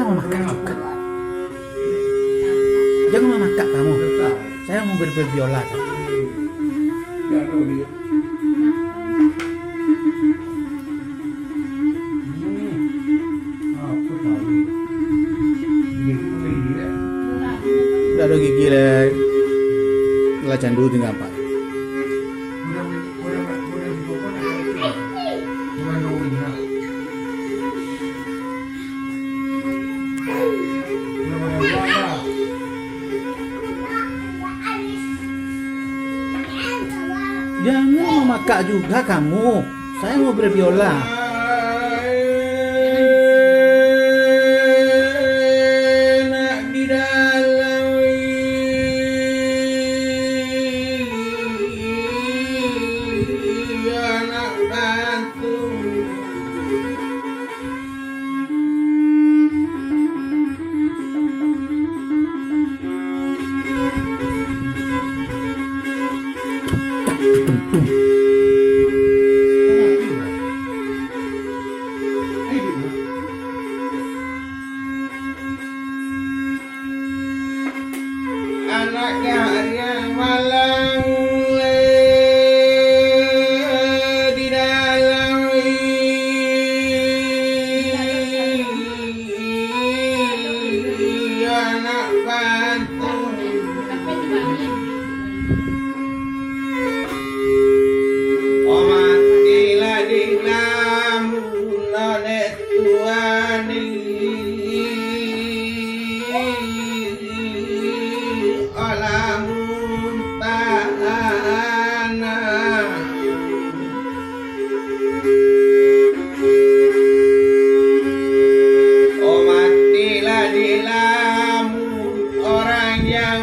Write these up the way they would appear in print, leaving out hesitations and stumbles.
mau makan juga. Jangan mau makan kamu. Saya mau berbiola. Udah ada gigi lah. Lah candu tinggal apa? Jangan mau makan juga kamu. Saya mau berbiola. Anaknya yang malang di dalam anak bantu. Oh matilah di lamun nonet tuani. Oh matilah di lamun orang yang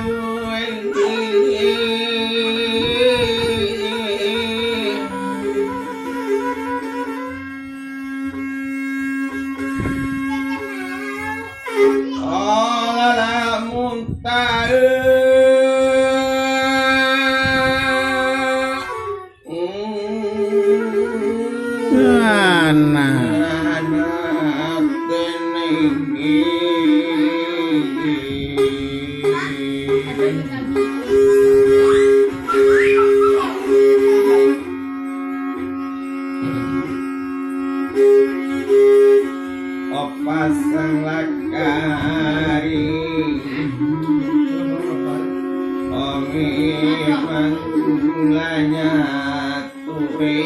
oh lamun pasang lakari omi manggulanya turi